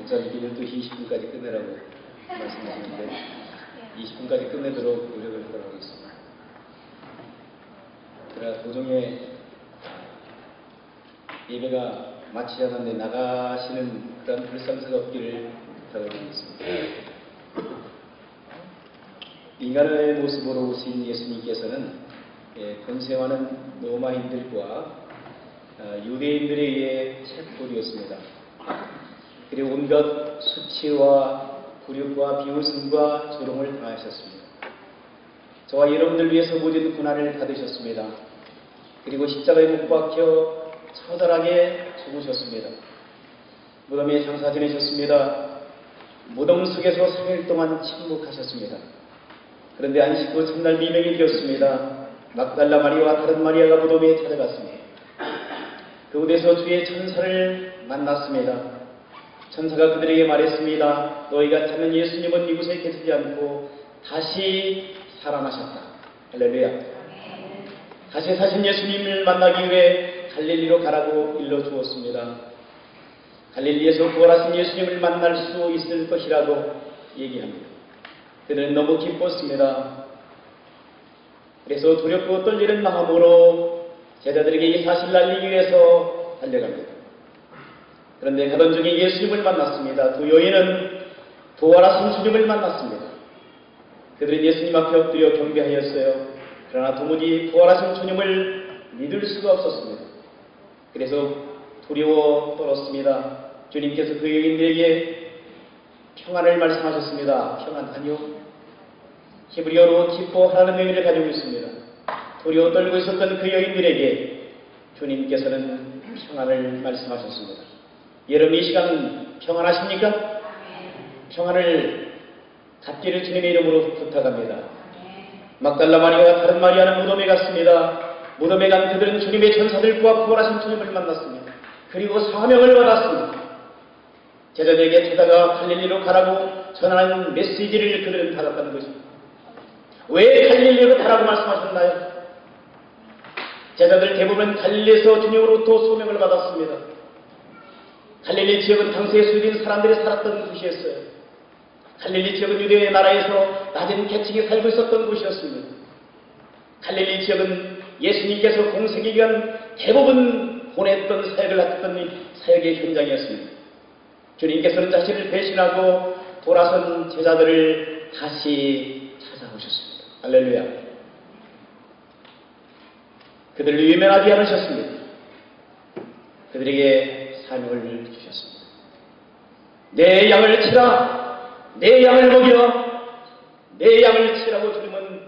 목사님께는 또 20분까지 끝내라고 말씀하시는데 20분까지 끝내도록 노력을 하도록 하겠습니다. 그러나 도중에 예배가 마치지 않았는데 나가시는 그런 불상사가 없기를 부탁드리겠습니다. 인간의 모습으로 오신 예수님께서는 권세와는 로마인들과 유대인들에 의해 체포되었습니다. 그리고 온갖 수치와 굴욕과 비웃음과 조롱을 당하셨습니다. 저와 여러분들 위해서 모든 고난을 받으셨습니다. 그리고 십자가에 못 박혀 처절하게 죽으셨습니다. 무덤에 장사 지내셨습니다. 무덤 속에서 3일 동안 침묵하셨습니다. 그런데 안식 후 첫날 미명이 되었습니다. 막달라 마리아와 다른 마리아가 무덤에 찾아갔습니다. 그곳에서 주의 천사를 만났습니다. 천사가 그들에게 말했습니다. 너희가 찾는 예수님은 이곳에 계시지 않고 다시 살아나셨다. 할렐루야. 다시 사신 예수님을 만나기 위해 갈릴리로 가라고 일러주었습니다. 갈릴리에서 부활하신 예수님을 만날 수 있을 것이라고 얘기합니다. 그들은 너무 기뻤습니다. 그래서 두렵고 떨리는 마음으로 제자들에게 이 사실을 알리기 위해서 달려갑니다. 그런데 가던 중에 예수님을 만났습니다. 두 여인은 부활하신 주님을 만났습니다. 그들은 예수님 앞에 엎드려 경배하였어요. 그러나 도무지 부활하신 주님을 믿을 수가 없었습니다. 그래서 두려워 떨었습니다. 주님께서 그 여인들에게 평안을 말씀하셨습니다. 평안 아니요. 히브리어로 기뻐하라는 의미를 가지고 있습니다. 두려워 떨고 있었던 그 여인들에게 주님께서는 평안을 말씀하셨습니다. 여러분 이 시간 평안하십니까? 평안을 갖기를 주님의 이름으로 부탁합니다. 막달라 마리아와 다른 마리아는 무덤에 갔습니다. 무덤에 간 그들은 주님의 천사들과 부활하신 주님을 만났습니다. 그리고 사명을 받았습니다. 제자들에게 찾아가 갈릴리로 가라고 전하는 메시지를 그들은 받았다는 것입니다. 왜 갈릴리로 가라고 말씀하셨나요? 제자들 대부분 갈릴리에서 주님으로부터 소명을 받았습니다. 갈릴리 지역은 당시에 수입인 사람들이 살았던 곳이었어요. 갈릴리 지역은 유대의 나라에서 낮은 계층이 살고 있었던 곳이었습니다. 갈릴리 지역은 예수님께서 공생에 위한 대부분 보냈던 사역을 하셨던 사역의 현장이었습니다. 주님께서는 자신을 배신하고 돌아선 제자들을 다시 찾아오셨습니다. 할렐루야. 그들을 외면하지 않으셨습니다. 그들에게 사명을 주셨습니다. 내 양을 치라, 내 양을 먹이라, 내 양을 치라고 주님은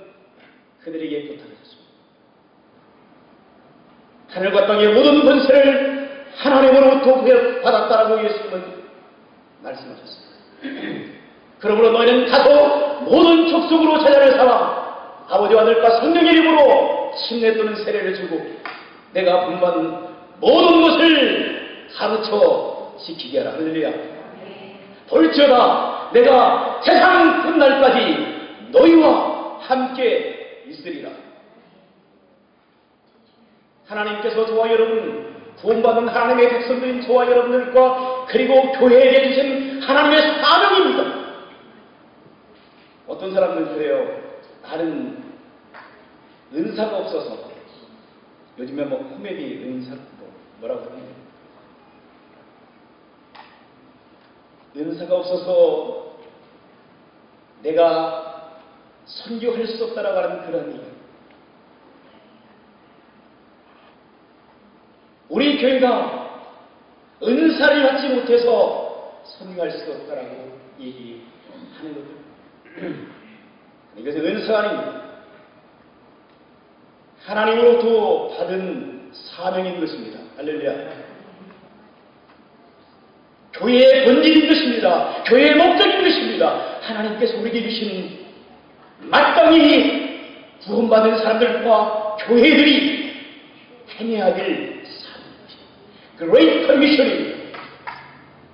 그들에게 부탁하셨습니다. 하늘과 땅의 모든 권세를 하나님으로부터 받았다라고 예수님은 말씀하셨습니다. 그러므로 너희는 가서 모든 족속으로 제자를 삼아 아버지와 아들과 성령의 이름으로 침례 또는 세례를 주고 내가 분받은 모든 것을 가르쳐 지키게 하라. 할렐루야. 볼지어다 내가 세상 끝날까지 너희와 함께 있으리라. 하나님께서 저와 여러분, 구원받은 하나님의 백성들인 저와 여러분들과 그리고 교회에게 주신 하나님의 사명입니다. 어떤 사람들은 그래요. 나는 은사가 없어서, 요즘에 코미디 은사 뭐라고 하냐, 은사가 없어서 내가 선교할 수 없다라고 하는 그런 이유. 우리 교회가 은사를 갖지 못해서 선교할 수 없다라고 얘기하는 거죠. 이것은 은사가 아닙니다. 하나님으로부터 받은 사명인 것입니다. 할렐루야. 교회의 본질인 것입니다. 교회의 목적인 것입니다. 하나님께서 우리에게 주신 마땅히 구원받은 사람들과 교회들이 행해야 될 Great Commission입니다.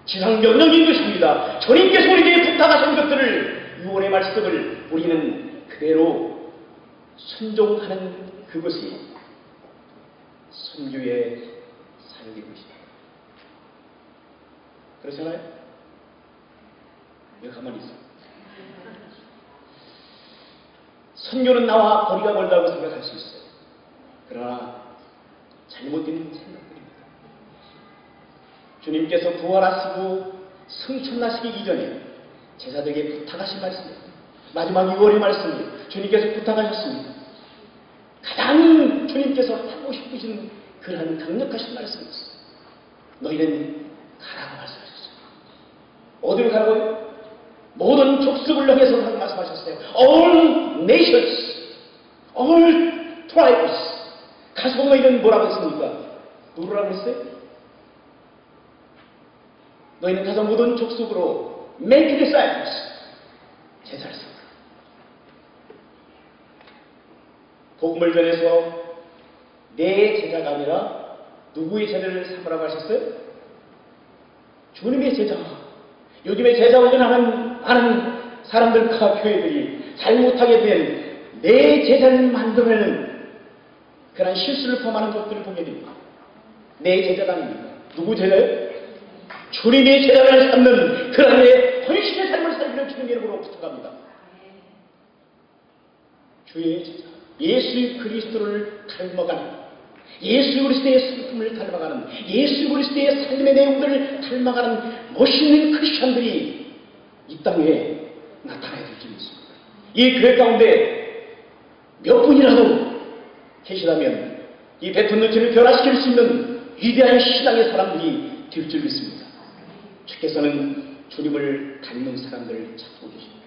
지상명령인 것입니다. 주님께서 우리에게 부탁하신 것들을, 유언의 말씀을 우리는 그대로 순종하는 그것이 선교의 사역인 것입니다. 그렇잖아요? 내가 가만히 있어. 선교는 나와 거리가 멀다고 생각할 수 있어요. 그러나 잘못된 생각들입니다. 주님께서 부활하시고 승천하시기 이전에 제자들에게 부탁하신 말씀이에요. 마지막 6월의 말씀이에요. 주님께서 부탁하셨습니다. 가장 주님께서 하고 싶으신 그러한 강력하신 말씀이었어요. 너희는 가라고 말씀하셨어요. 어디로 가라고요? 모든 족속을 향해서 말씀하셨어요. All nations, all tribes. 가서 너희는 뭐라고 했습니까? 누구라고 했어요? 너희는 가서 모든 족속으로 make disciples. 제자를 삼아. 복음을 전해서 내 제자가 아니라 누구의 제자를 삼으라고 하셨어요? 주님의 제자. 요즘에 제자 훈련하는 사람들과 교회들이 잘못하게 된 내 제자를 만들어내는 그런 실수를 범하는 것들을 보게 됩니다. 내 제자가 아닙니다. 누구 제자예요? 주님의 제자를 삼는 그런 헌신의 삶을 살기를 주님의 이름으로 부탁합니다. 주의 제자. 예수 그리스도를 닮아가는, 예수 그리스도의 성품을 닮아가는, 예수 그리스도의 삶의 내용들을 닮아가는 멋있는 크리스천들이 이 땅에 나타나야 될 줄이 있습니다. 이 교회 가운데 몇 분이라도 계시다면 이 베푼 눈치를 변화시킬 수 있는 위대한 신앙의 사람들이 될 줄 믿습니다. 주께서는 주님을 닮는 사람들을 찾고 계십니다.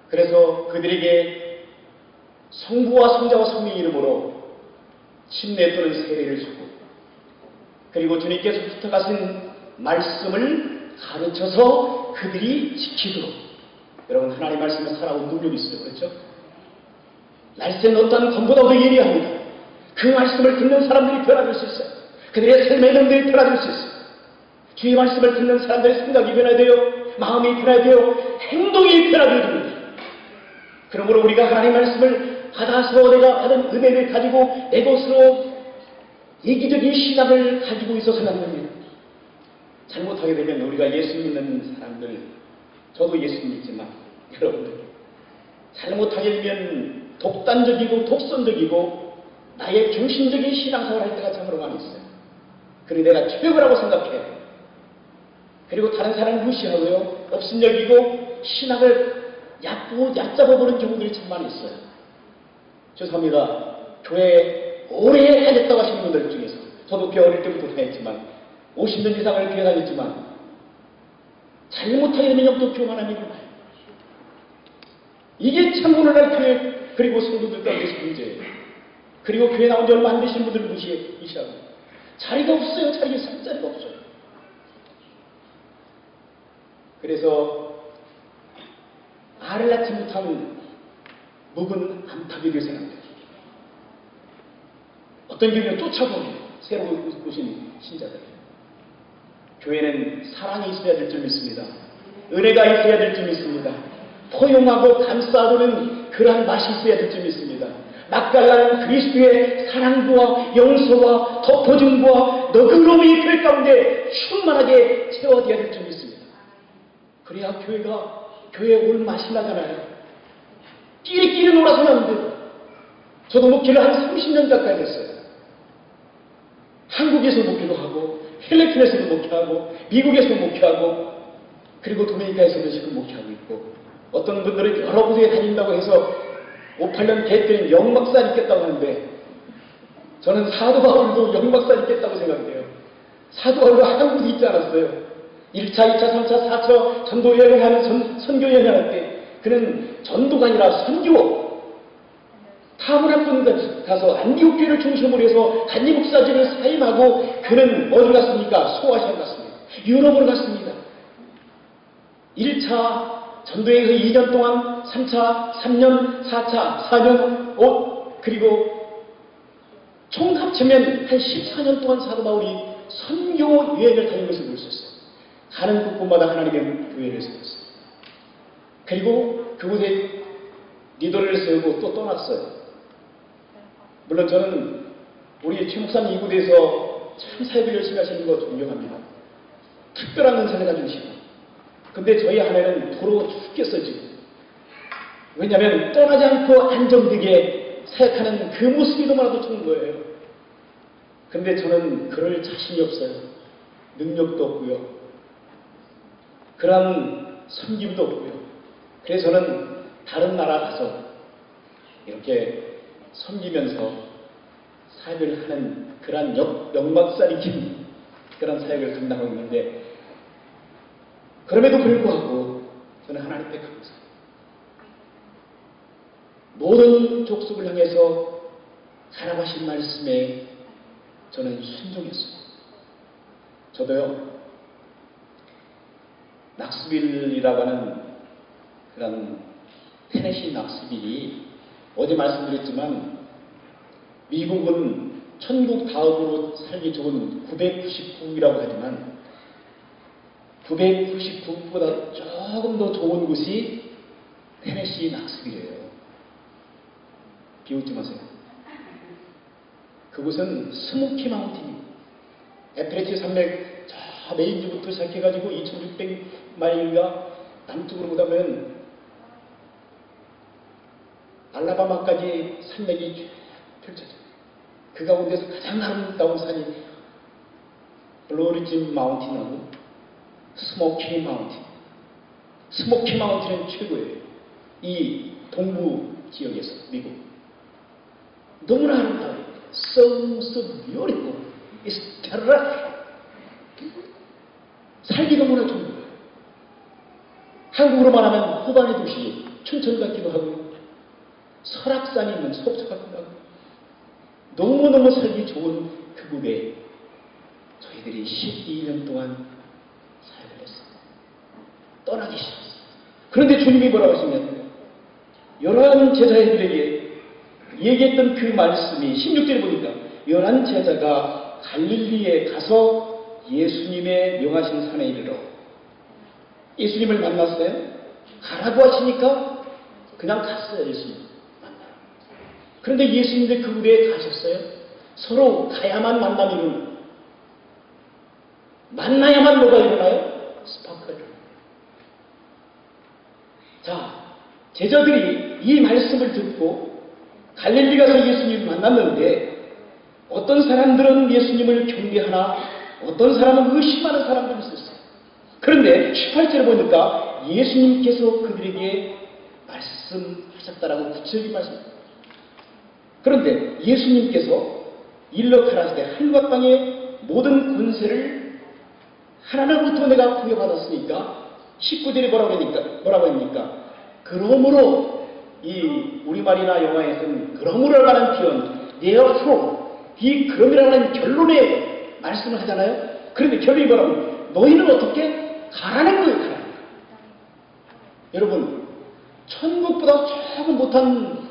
그래서 그들에게 성부와 성자와 성령의 이름으로 침례 또는 세례를 주고, 그리고 주님께서 부탁하신 말씀을 가르쳐서 그들이 지키도록. 여러분, 하나님의 말씀을 살아온 능력이 있어요. 그렇죠? 날쌘 어떠한 검보다도 예리합니다. 그 말씀을 듣는 사람들이 변화될 수 있어요. 그들의 삶의 내용들이 변화될 수 있어요. 주의 말씀을 듣는 사람들의 생각이 변화되어, 마음이 변화되어, 행동이 변화되어 줍니다. 그러므로 우리가 하나님의 말씀을 받아서 내가 받은 은혜를 가지고 내 것으로 이기적인 신앙을 가지고 있어서는 안 됩니다. 잘못하게 되면 우리가 예수 믿는 사람들, 저도 예수 믿지만 여러분들 잘못하게 되면 독단적이고 독선적이고 나의 중심적인 신앙생활을 할 때가 참으로 많이 있어요. 그리고 내가 최고라고 생각해요. 그리고 다른 사람을 무시하고요, 업신여기고 신앙을 얕잡아보는 경우들이 참 많이 있어요. 죄송합니다. 교회 오래 다녔다고 하시는 분들 중에서, 저도 교회 어릴 때부터 다녔지만 50년 이상을 교회 다녔지만 잘못하게 되면 영적 교만함이 일어나요. 이게 참 오늘날 교회 그리고 성도들 가운데서 문제예요. 그리고 교회 나온 지 얼마 안 되신 분들을 무시하고 자리가 없어요. 자리가 설 자리가 없어요. 그래서 알을 낳지 못하는 묵은 안팎이 될 생각입니다. 어떤 경우는 쫓아보는 새로 오신 신자들. 교회는 사랑이 있어야 될 줄 믿습니다. 은혜가 있어야 될 줄 믿습니다. 포용하고 감싸고는 그러한 맛이 있어야 될 줄 믿습니다. 맛깔나는 그리스도의 사랑과 용서와 덮어줌과 너그러움이 교회 가운데 충만하게 채워져야 될 줄 믿습니다. 그래야 교회에 올 맛이 나잖아요. 끼리끼리 놀아서는 안 돼요. 저도 목회를 한 30년 가까이 됐어요. 한국에서 목회도 하고, 필리핀에서도 목회하고, 미국에서도 목회하고, 그리고 도미니카에서도 지금 목회하고 있고, 어떤 분들은 여러 곳에 다닌다고 해서 5, 8년 계획들은 영막살 있겠다고 하는데, 저는 사도 바울도 영막살 있겠다고 생각해요. 사도 바울도 한국에 있지 않았어요. 1차, 2차, 3차, 4차 전도 여행하는 선교 여행할 때 그는 전도가 아니라 선교, 타문학군 가서 안디옥 교회를 중심으로 해서 간니 목사직을 사임하고 그는 어디 갔습니까? 소아시아 갔습니다. 유럽으로 갔습니다. 1차 전도여행에서 2년 동안 3차, 3년, 4차, 4년, 5, 그리고 총 합치면 한 14년 동안 사도 바울이 선교 여행을 다닌 것을 볼 수 있어요. 가는 곳곳마다 하나님의 교회를 세웠어요. 그리고 그곳에 리더를 세우고 또 떠났어요. 물론 저는 우리 최 목사님 이곳에서 참 사역을 열심히 하시는 거 존경합니다. 특별한 은사를 가지고 계시고, 근데 저희 아내는 도로 죽겠어 지금. 왜냐하면 떠나지 않고 안정되게 사역하는 그 모습이 너무나도 좋은 거예요. 근데 저는 그럴 자신이 없어요. 능력도 없고요. 그런 섬김도 없고요. 그래서 저는 다른 나라 가서 이렇게 섬기면서 사역을 하는 그런 역막살이긴 그런 사역을 감당하고 있는데, 그럼에도 불구하고 저는 하나님 앞에 감사해요. 모든 족속을 향해서 하라고 하신 말씀에 저는 순종했어요. 저도요, 낙스빌이라고 하는 그런 테네시 낙스빌이 어제 말씀드렸지만, 미국은 천국 다음으로 살기 좋은 999국이라고 하지만 999국보다 조금 더 좋은 곳이 테네시 낙스빌이에요. 비웃지 마세요. 그곳은 스모키 마운틴이에요. 애플레치 산맥 저 메인주부터 시작해가지고 2600마일인가 남쪽으로 가면 알라바마까지 산맥이 쭉 펼쳐져요. 그 가운데서 가장 아름다운 산이 블루리지 마운틴하고 스모키 마운틴. 스모키 마운틴은 최고예요. 이 동부 지역에서, 미국. 너무나 아름다워요. So beautiful. It's terrific. 살기 너무나 좋은 거예요. 한국으로 말하면 호반의 도시, 춘천 같기도 하고, 설악산이 있는 속초 같기도 하고, 너무너무 살기 좋은 그곳에 저희들이 12년 동안 사역을 했습니다. 떠나기 싫었어요. 그런데 주님이 뭐라고 하시냐면, 열한 제자들에게 얘기했던 그 말씀이 16절에 보니까 11 제자가 갈릴리에 가서 예수님의 명하신 산에 이르러, 예수님을 만났어요. 가라고 하시니까 그냥 갔어요. 예수님 만나러. 그런데 예수님들 그 왜 가셨어요? 서로 가야만 만남이 일어나요. 만나야만 뭐가 일어나요? 스파크가 일어나요. 자, 제자들이 이 말씀을 듣고 갈릴리 가서 예수님을 만났는데, 어떤 사람들은 예수님을 경배하나 어떤 사람은 의심하는 사람들이 있었어요. 그런데 18절에 보니까 예수님께서 그들에게 말씀하셨다라고 구체적인 말씀입니다. 그런데 예수님께서 일러 가라사대 하늘과 땅의 모든 권세를 하나님으로부터 내가 부여받았으니까, 19절에 뭐라고 합니까? 그러므로, 이 우리말이나 영어에서는 그러므로 라는 표현, therefore, 이 그럼이라는 결론에 말씀을 하잖아요. 그런데 결론이 뭐라고? 너희는 어떻게? 가라는 거예요. 가라는 거예요. 여러분, 천국보다 조금 못한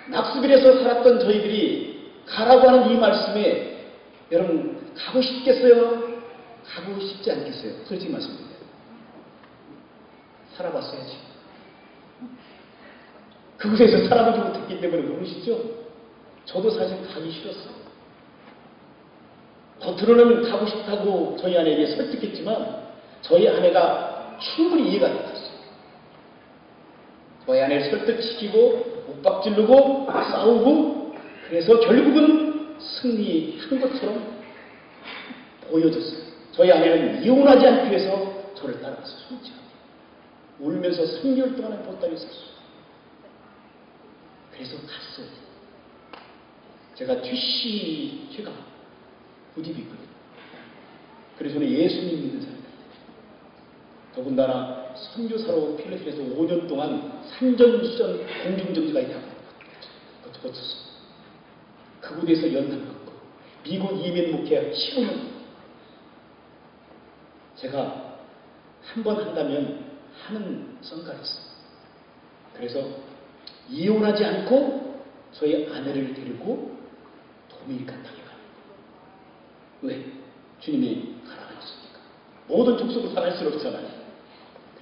낙스빌에서 살았던 저희들이 가라고 하는 이 말씀에 여러분 가고 싶겠어요? 가고 싶지 않겠어요? 솔직히 말씀드려요. 살아봤어야지. 그곳에서 살아보지 못했기 때문에 모르시죠? 저도 사실 가기 싫었어요. 겉으로는 가고 싶다고 저희 아내에게 설득했지만 저희 아내가 충분히 이해가 안 됐어요. 저희 아내를 설득시키고 옥박지르고 싸우고, 그래서 결국은 승리한 것처럼 보여졌어요. 저희 아내는 이혼하지 않기 위해서 저를 따라갔어요. 솔직하게 울면서 3개월 동안에 보따리 쌌어요. 그래서 갔어요. 제가 뒤씨가 고집이 있거든요. 그래서 저는 예수님 믿는 사람이에요. 더군다나 선교사로 필리핀에서 5년 동안 산전수전 공중정지가 있다고 거쳤어. 그곳에서 연단 받고 미국 이민 목회 시험을 제가 한 번 한다면 하는 성과가 있어요. 그래서 이혼하지 않고 저희 아내를 데리고 도미니카 땅에 가요. 왜? 주님이 가라고 하셨으니까. 모든 족속을 다 갈 수는 없잖아요.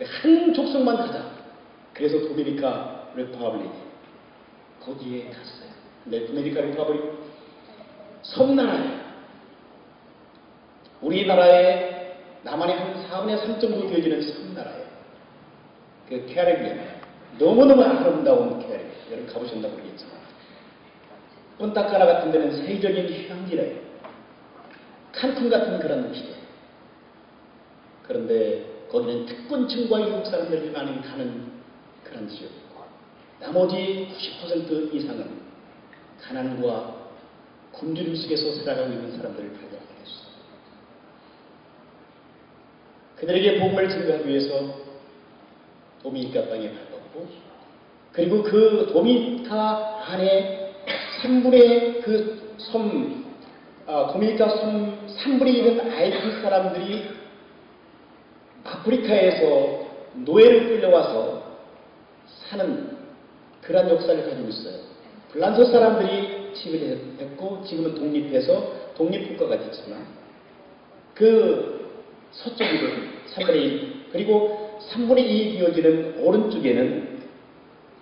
한 족속만 가자. 그래서 도미니카 리퍼블릭 거기에 갔어요. 근데 도미니카 리퍼블릭 섬나라예요. 우리나라의 남한의 한 4분의 3 정도 되어지는 섬나라예요. 그 캐리비안. 너무너무 아름다운 캐리비안. 여러분 가보셨나 모르겠지만 폰타카나 같은 데는 세계적인 휴양지래요. 칸쿤 같은 그런 기대. 그런데 거기는 특권층과 유목 사람들이 많이 가는 그런 지역이고 나머지 90% 이상은 가난과 굶주림 속에서 살아가고 있는 사람들을 발견하게 됐습니다. 그들에게 복음을 증거하기 위해서 도미니카 땅에 밟았고 그리고 그 도미니카 안에 3분의 그 섬, 도미니카 섬 3분의 1은 아이티 사람들이 아프리카에서 노예를 끌려와서 사는 그런 역사를 가지고 있어요. 불란서 사람들이 지배했고 지금은 독립해서 독립국가가 됐지만 그 서쪽으로는 3분의 1 그리고 3분의 2이 이어지는 오른쪽에는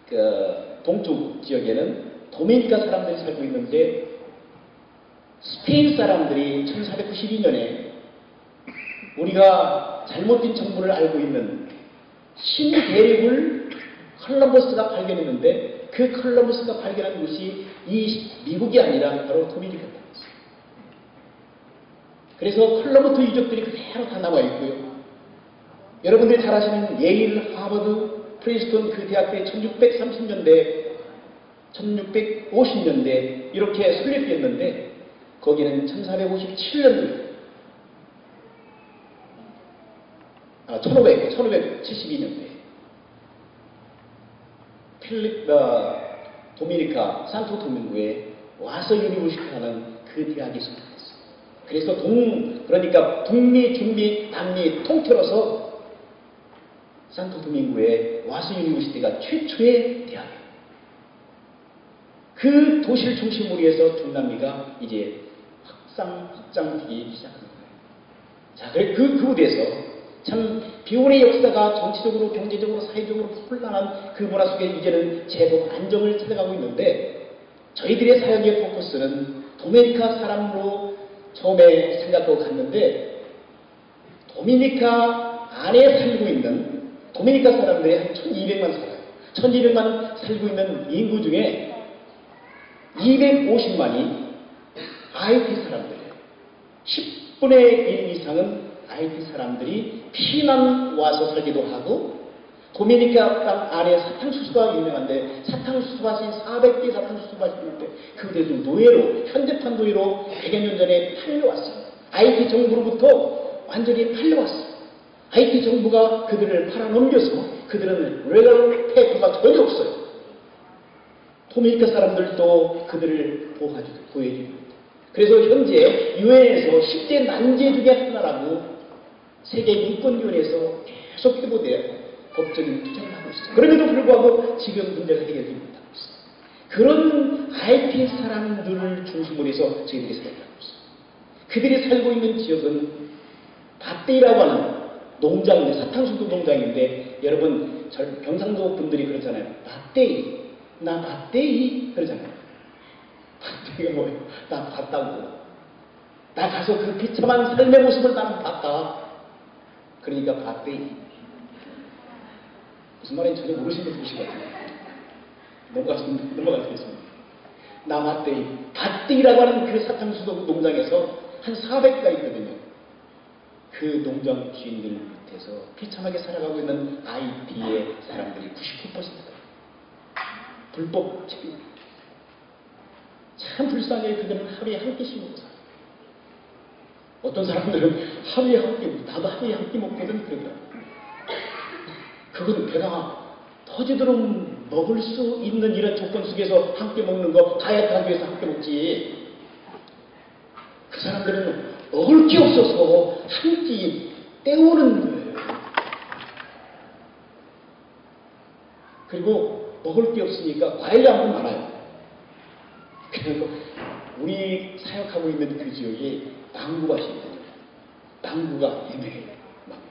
그 동쪽 지역에는 도미니카 사람들이 살고 있는데 스페인 사람들이 1492년에 우리가 잘못된 정보를 알고 있는 신대륙을 콜럼버스가 발견했는데 그 콜럼버스가 발견한 곳이 이 미국이 아니라 바로 도미니카 땅이었어요. 그래서 콜럼버스 유적들이 그대로 다 남아 있고요. 여러분들이 잘 아시는 예일, 하버드, 프린스턴 그 대학교에 1630년대, 1650년대 이렇게 설립됐는데 거기는 1457년도에 1572년도에 도미니카 산토 도밍고에 와서 유니버시티하는 그 대학이 설립됐어요. 그래서 그러니까 북미, 중미, 남미 통틀어서 산토 도밍고에 와서 유니버시티가 최초의 대학이에요. 그 도시를 중심으로 해서 중남미가 이제 확장되기 시작한 거예요. 자, 그 무대에서 참 비혼의 역사가 정치적으로, 경제적으로, 사회적으로 혼란한 그 문화 속에 이제는 제법 안정을 찾아가고 있는데 저희들의 사역의 포커스는 도미니카 사람으로 처음에 생각하고 갔는데 도미니카 안에 살고 있는 도미니카 사람들이 한 1200만 살아요. 1200만 살고 있는 인구 중에 250만이 IT 사람들이에요. 10분의 1 이상은 IT 사람들이 피난 와서 살기도 하고 도미니카 땅 안에 사탕수수가 유명한데 사탕수수밭이 400개 사탕수수밭이 있는데 그들도 노예로 현대판 노예로 100여 년 전에 팔려왔어요. IT 정부로부터 완전히 팔려왔어요. IT 정부가 그들을 팔아넘겨서 그들은 레gal 페이퍼가 전혀 없어요. 도미니카 사람들도 그들을 보호해줍니다. 그래서 현재 유엔에서 10대 난제 중에 하나라고 세계인권위원회에서 계속 회고되어 법적인 투쟁을 하고 있어요. 그럼에도 불구하고 지금 문제가 해결되지 못하고 있어요. 그런 IT 사람들을 중심으로 해서 저희들이 살아가고 있어요. 그들이 살고 있는 지역은 밭대라고 하는 농장인데 사탕수수 농장인데 여러분 경상도 분들이 그러잖아요. 밭대이 나 밭대이 그러잖아요. 밭대이가 뭐예요? 나 봤다고. 나 가서 그 비참한 삶의 모습을 나는 봤다. 그러니까 밭대이. 무슨 말인지 전혀 모르시는 분 계신 것 같아요. 넘어가겠습니다. 나 밭대이. 밭대이라고 하는 그 사탕수수 농장에서 한 400개가 있거든요. 그 농장 주인들 밑에서 비참하게 살아가고 있는 IT의 사람들이 99%다. 불법 채비. 참 불쌍해. 그들은 하루에 한 끼씩 먹고 살아요. 어떤 사람들은 하루에 한 끼, 나도 하루에 한 끼 먹거든 그러더라고요. 그거는 배가 터지도록 먹을 수 있는 이런 조건 속에서 한 끼 먹는 거 다이어트 하기 위해서 한 끼 먹지. 그 사람들은 먹을 게 없어서 한 끼 때우는 거예요. 그리고 먹을 게 없으니까 과일량은 많아요. 그리고 우리 사역하고 있는 그 지역이 망고밭이 있거든요. 망고가 유명해요. 망고.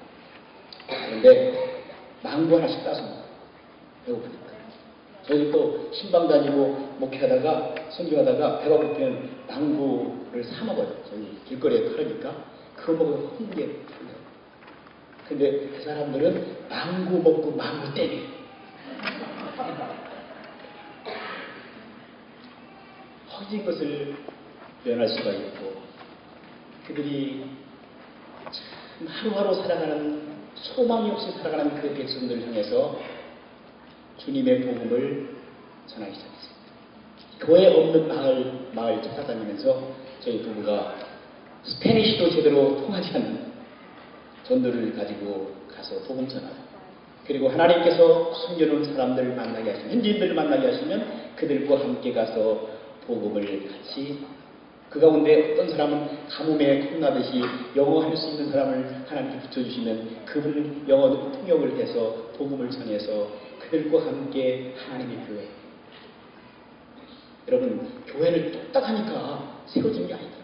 그런데 망고 하나씩 따서 먹어요. 배고프니까. 저희 또 신방 다니고 목회하다가 선교하다가 배가 고프면 망고를 사 먹어요. 저희 길거리에 팔으니까 그거 먹으면 흥분이 풀려. 근데 그 사람들은 망고 먹고 망고 때려. 허진 것을 면할 수가 있고, 그들이 참 하루하루 살아가는, 소망이 없이 살아가는 그 백성들을 향해서 주님의 복음을 전하기 시작했습니다. 교회 없는 마을 찾아다니면서 저희 부부가 스페니쉬도 제대로 통하지 않는 전도를 가지고 가서 복음 전하고, 그리고 하나님께서 숨겨놓은 사람들을 만나게 하시면, 현지인들을 만나게 하시면 그들과 함께 가서 복음을 같이, 그 가운데 어떤 사람은 가뭄에 콩나듯이 영어 할 수 있는 사람을 하나님께 붙여주시면 그분을 영어 통역을 해서 복음을 전해서 그들과 함께 하나님의 교회. 여러분, 교회를 똑딱하니까 세워진 게 아니다.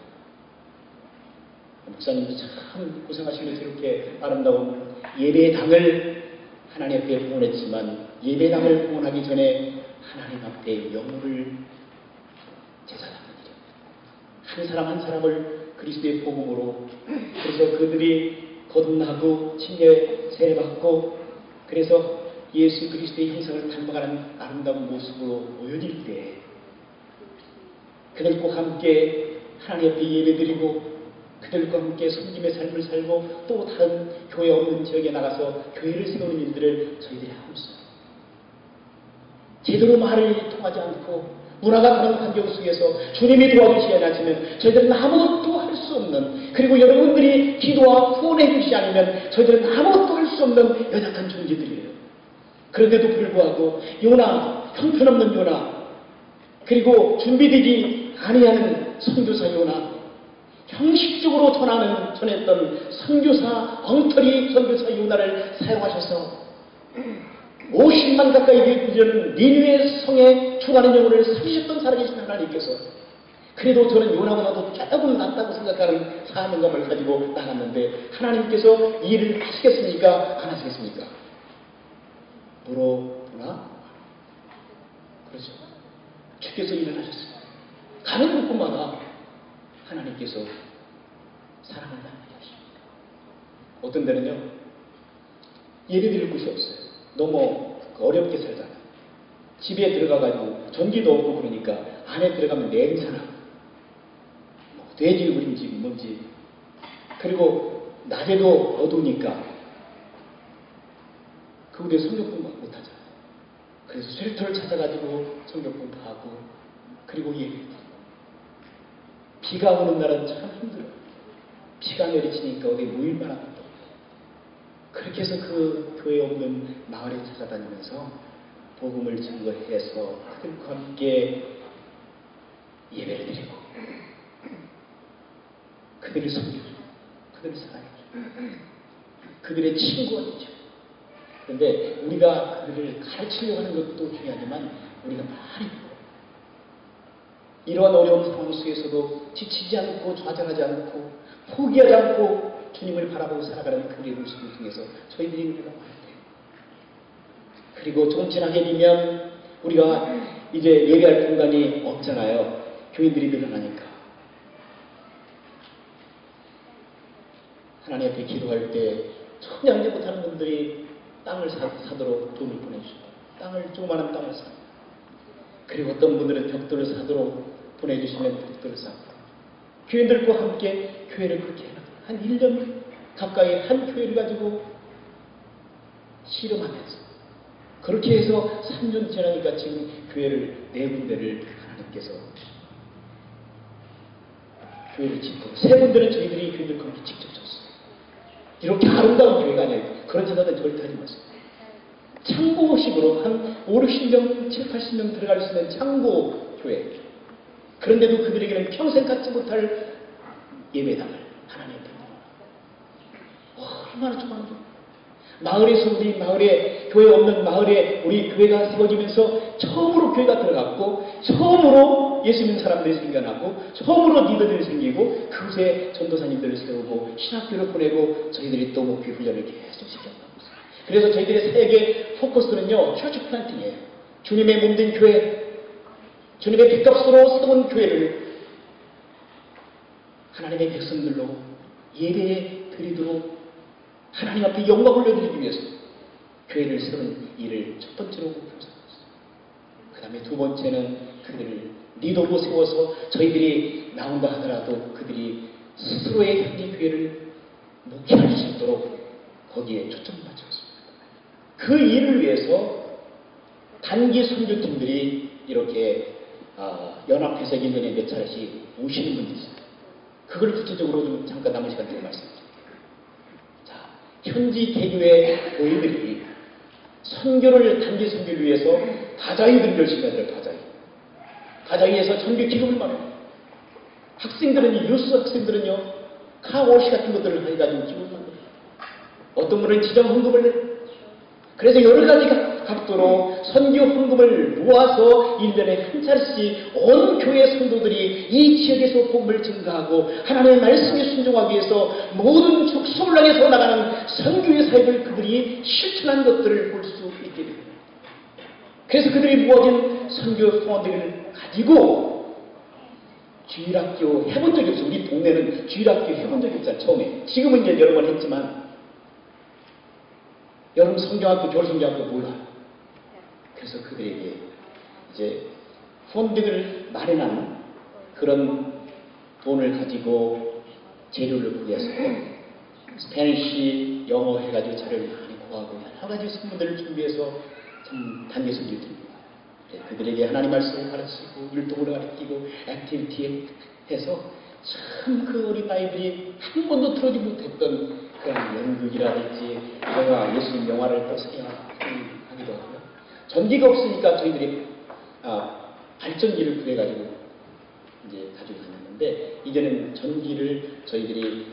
목사님도 참 고생하시면서 이렇게 아름다운 예배당을 하나님 앞에 봉헌했지만, 예배당을 봉헌하기 전에 하나님 앞에 영혼을 제사하는 일입니다. 한 사람 한 사람을 그리스도의 복음으로, 그래서 그들이 거듭나고 침례 세례 받고, 그래서 예수 그리스도의 형상을 닮아가는 아름다운 모습으로 모여질 때 그들과 함께 하나님 앞에 예배드리고, 그들과 함께 섬김의 삶을 살고, 또 다른 교회 없는 지역에 나가서 교회를 세우는 일들을 저희들이 하고 있어요. 제대로 말을 통하지 않고 문화가 그런 환경 속에서 주님이 도와주시지 않으시면 저희들은 아무것도 할 수 없는, 그리고 여러분들이 기도와 후원해 주시지 않으면 저희들은 아무것도 할 수 없는 연약한 존재들이에요. 그런데도 불구하고 요나, 형편없는 요나, 그리고 준비되지 아니하는 선교사 요나, 형식적으로 전했던 선교사, 엉터리 선교사 요나를 사용하셔서 50만 가까이 되는 니느웨 성에 죽어가는 영혼을 살리셨던 살아계신 하나님께서, 그래도 저는 요나보다도 조금 낫다고 생각하는 사명감을 가지고 나갔는데 하나님께서 이 일을 하시겠습니까? 안 하시겠습니까? 물어보나? 그렇죠. 주께서 일을 하셨습니다. 가는 곳마다 하나님께서 사랑을 나누게 하십니다. 어떤 데는요, 예배드릴 곳이 없어요. 너무 어렵게 살잖아요. 집에 들어가가지고 전기도 없고 그러니까 안에 들어가면 냄새나, 뭐 돼지 우린지 뭔지, 그리고 낮에도 어두우니까 그곳에 성경 공부 못하잖아요. 그래서 쉘터를 찾아가지고 성경 공부하고, 그리고 비가 오는 날은 참 힘들어요. 비가 내리치니까 어디 모일 만한 것도 없고, 그렇게 해서 그 교회 없는 마을에 찾아다니면서 복음을 증거해서 그들과 함께 예배를 드리고, 그들을 섬기고, 그들을 사랑해주고, 그들의 친구가 되죠. 그런데 우리가 그들을 가르치려고 하는 것도 중요하지만 우리가 말이 이러한 어려운 상황 속에서도 지치지 않고 좌절하지 않고 포기하지 않고 주님을 바라보고 살아가는 그들의 모습을 통해서 저희들이 우리가 봐야 돼요. 그리고 조금 지나게 되면 우리가 이제 예배할 공간이 없잖아요. 교인들이 늘어나니까. 하나님 앞에 기도할 때 전혀 알지 못하는 분들이 땅을 사도록 돈을 보내주시고, 조그마한 땅을 사. 그리고 어떤 분들은 벽돌을 사도록 보내주시면 벽돌을 사고, 교인들과 함께 교회를 그렇게 한 1년 가까이 한 교회를 가지고 실험하면서, 그렇게 해서 3년 지나니까 지금 교회를 4군데를 하나님께서 교회를 짓고, 3군데는 저희들이 교인들과 함께 직접 졌어요. 이렇게 아름다운 교회가 아니에요. 그런 데다가 절대 하지 마세요. 창고식으로 한 5, 60명, 7, 80명 들어갈 수 있는 창고 교회. 그런데도 그들에게는 평생 갖지 못할 예배당을 하나님 앞에 놓아. 얼마나 좋아하는지. 마을에서 우리 마을에, 교회 없는 마을에 우리 교회가 세워지면서 처음으로 교회가 들어갔고, 처음으로 예수 믿는 사람들이 생겨나고, 처음으로 리더들이 생기고, 그곳에 전도사님들을 세우고 신학교를 보내고 저희들이 또 목표 훈련을 계속 시켰다고. 그래서 저희들의 세계 포커스는요, 처치 플란팅이에요. 주님의 몸된 교회, 주님의 빚값으로 세운 교회를 하나님의 백성들로 예배 드리도록 하나님 앞에 영광 올려드리기 위해서 교회를 세우는 일을 첫 번째로 목표로 그 다음에 두 번째는 그들을 리더로 세워서 저희들이 나온다 하더라도 그들이 스스로의 현지 교회를 목회할 수 있도록 거기에 초점을 맞췄습니다. 그 일을 위해서 단기 선교팀들이 이렇게 연합해서 1년에 몇 차례씩 오시는 분들이 있어요. 그걸 구체적으로 좀 잠깐 남은 시간 동안 말씀드릴게요. 자, 현지 개교의 교회들이 선교를 단기 선교를 위해서 다자이들 열심히 하더라고요. 다자이에서 전교 기금을 마련해요. 학생들은 유스 학생들은요 카워시 같은 것들을 해가지고 기금을 만들어요. 어떤 분은 지정 헌금을 내요. 그래서 여러 가지 각도로 선교 헌금을 모아서 1년에 한 차례씩 온 교회 성도들이 이 지역에서 복음을 증가하고 하나님의 말씀에 순종하기 위해서 모든 족속을 향해서 나가는 선교의 사역을 그들이 실천한 것들을 볼 수 있게 됩니다. 그래서 그들이 모아진 선교 펀드를 가지고 주일학교 해본 적이 없어요. 우리 동네는 주일학교 해본 적이 없잖아요. 처음에. 지금은 이제 여러 번 했지만 여러분 성경학교, 겨울성경학교 몰라요. 그래서 그들에게 이제 펀딩을 마련한 그런 돈을 가지고 재료를 구해서 스페니쉬, 영어 해가지고 자료를 많이 구하고 여러 가지 선물들을 준비해서 참 단계 선교를 드립니다. 그들에게 하나님 말씀을 가르치고 율동을 가르치고 액티비티 해서 참 그 어린 아이들이 한 번도 들어지 못했던 그런 연극이라든지 영화, 예수님 영화를 또 상영하기도 하고요. 전기가 없으니까 저희들이 발전기를 구해가지고 이제 가지고 다녔는데 이제는 전기를 저희들이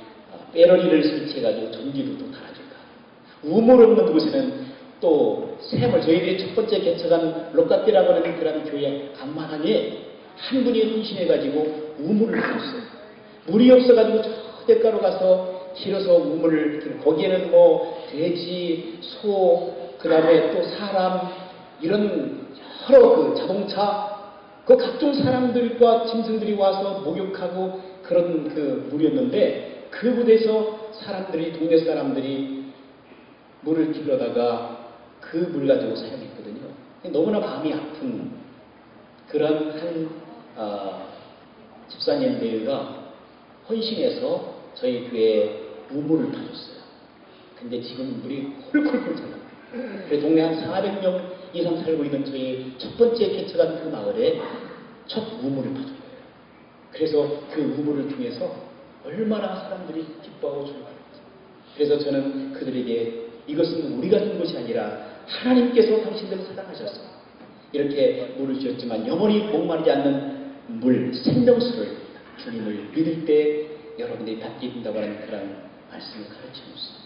배터리를 설치해가지고 전기도 또 달아준다. 우물 없는 곳에는 또 샘을 저희들이 첫 번째 개척한 록가띠라고 하는 그런 교회 간만하게 한 분이 헌신해가지고 우물을 줬어요. 물이 없어가지고 저 대가로 가서 길어서 우물을 거기에는 뭐 돼지, 소, 그 다음에 또 사람 이런 여러 그 자동차 그 각종 사람들과 짐승들이 와서 목욕하고 그런 그 물이었는데 그 물에서 사람들이 동네 사람들이 물을 길러다가 그 물 가지고 사용했거든요. 너무나 마음이 아픈 그런 한 집사님들과 헌신해서 저희 교회에 우물을 파줬어요. 근데 지금 물이 콜콜콜 잖아요. 그래서 동네 한 400명 이상 살고 있는 저희 첫 번째 개척한 그 마을에 첫 우물을 파준 거예요. 그래서 그 우물을 통해서 얼마나 사람들이 기뻐하고 즐거워했지. 그래서 저는 그들에게 이것은 우리가 준 것이 아니라 하나님께서 당신들을 사랑하셔서 이렇게 물을 주었지만 영원히 목마르지 않는 물, 생명수를 주님을 믿을 때 여러분들이 받게 된다고 하는 그런 말씀을 가르쳐줬습니다.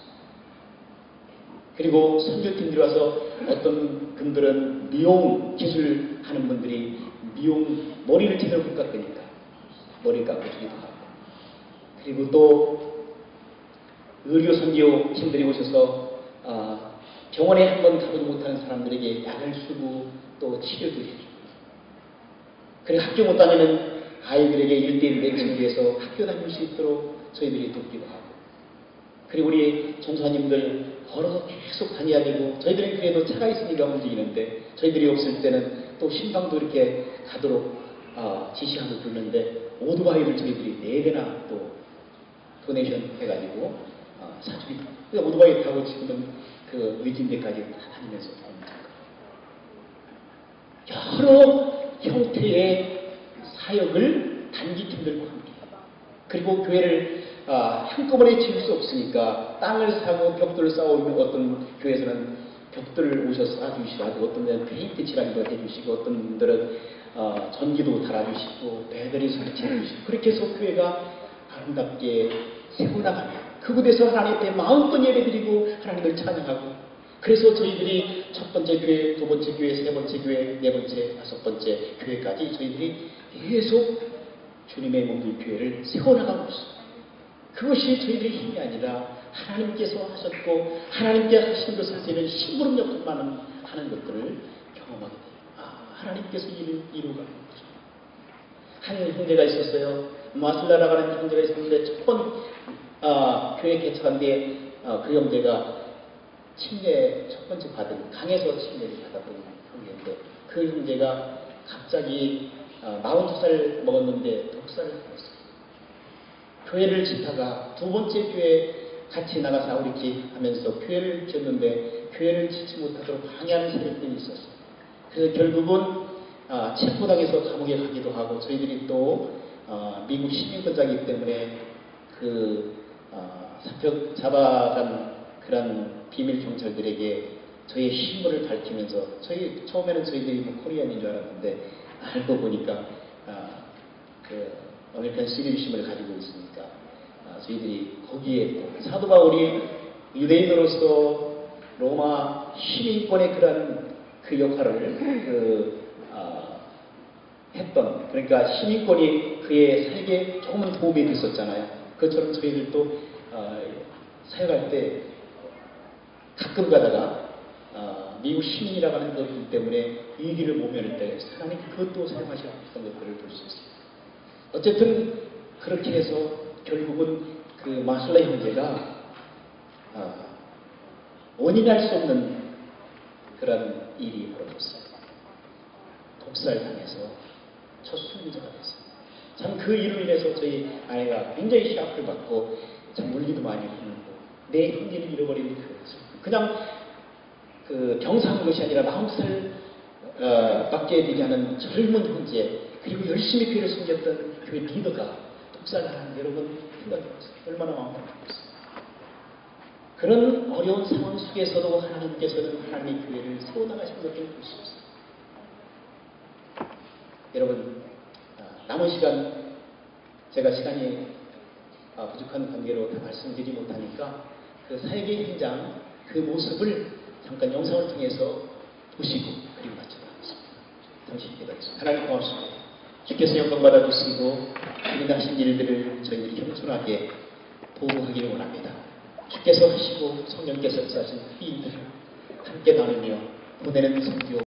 그리고 선교팀들이 와서 어떤 분들은 미용 기술 하는 분들이 미용 머리를 제대로 못 깎으니까 머리 깎아주기도 하고 그리고 또 의료 선교팀들이 오셔서 병원에 한 번 가보지 못하는 사람들에게 약을 주고 또 치료도 해주고 그리고 학교 못 다니는 아이들에게 1대1 매칭을 위해서 학교 다닐 수 있도록 저희들이 돕기도 하고 그리고 우리 전사님들 걸어서 계속 다녀야 되고 저희들은 그래도 차가 있으니까 움직이는데 저희들이 없을 때는 또 신방도 이렇게 가도록 지시하고 그러는데 오토바이를 저희들이 4대나 또 도네이션 해가지고 사주기도 하고 그러니까 오토바이 타고 지금은 그 위진대까지 다니면서 여러 형태의 사역을 단기팀들과 함께 그리고 교회를 한꺼번에 지을 수 없으니까 땅을 사고 벽돌을 쌓아오면 어떤 교회에서는 벽돌을 오셔서 쌓아주시고 어떤 데는 페인트 칠하기도 해주시고 어떤 분들은 전기도 달아주시고 배터리 설치해주시고 그렇게 해서 교회가 아름답게 세워나가면 그곳에서 하나님 앞에 마음껏 예배드리고 하나님을 찬양하고 그래서 저희들이 첫 번째 교회, 두 번째 교회, 세 번째 교회, 네 번째, 다섯 번째 교회까지 저희들이 계속 주님의 몸의 교회를 세워나가고 있습니다. 그것이 저희들의 힘이 아니라 하나님께서 하셨고 하나님께 하신 것을 저희는 심부름 역할만 하는 것들을 경험하게 돼요. 하나님께서 일을 이루어가는 거죠. 한 형제가 있었어요. 마슬라라고 하는 형제가 있었는데 교회 개척한 뒤에 그 형제가 침례 첫 번째 받은 강에서 침례를 받았던 형제인데 그 형제가 갑자기 42살 먹었는데 독사를 했어요. 교회를 짓다가 두 번째 교회 같이 나가서 아우리키 하면서 교회를 지었는데 교회를 짓지 못하도록 방해하는 세력들이 있었어요. 그래서 결국은 체포당해서 감옥에 가기도 하고 저희들이 또 미국 시민권자이기 때문에 잡아간 그런 비밀 경찰들에게 저희의 신분을 밝히면서 처음에는 저희들이 코리안인 줄 알았는데 알고 보니까 아메리칸 시리즈심을 가지고 있으니까 저희들이 거기에 또 사도 바울이 유대인으로서 로마 시민권의 그 역할을 했던, 그러니까 시민권이 그의 살기에 조금은 도움이 됐었잖아요. 그것처럼 저희들도 사역할 때 가끔 가다가 미국 시민이라고 하는 것 때문에 위기를 모면할 때 하나님 그것도 사용하셨던 것들을 볼 수 있어요. 어쨌든 그렇게 해서 결국은 그 마슬라 형제가 원인할 수 없는 그런 일이 벌어졌어요. 독살당해서 첫 순교자가 됐어요. 참 그 일로 인해서 저희 아이가 굉장히 시합을 받고 참 울기도 많이 하고 내 형제를 잃어버린 그냥 병사한 것이 아니라 40살 밖에 되지 않은 젊은 형제 그리고 열심히 교회를 섬겼던 교회 리더가 독살당하는 여러분 생각해보세요. 얼마나 마음이 아팠어요. 그런 어려운 상황 속에서도 하나님께서는 하나님의 교회를 세워나가신 것을 볼 수 있어요. 여러분 남은 시간 제가 시간이 부족한 관계로 다 말씀드리지 못하니까 그 사역의 현장 그 모습을 잠깐 영상을 통해서 보시고 그리고 마치도록 하겠습니다. 당신 기도하겠습니다. 하나님 고맙습니다. 주께서 영광 받아주시고 주님 하신 일들을 저희들이 겸손하게 보호하기를 원합니다. 주께서 하시고 성령께서 하신 이 일들을 함께 나누며 보내는 선교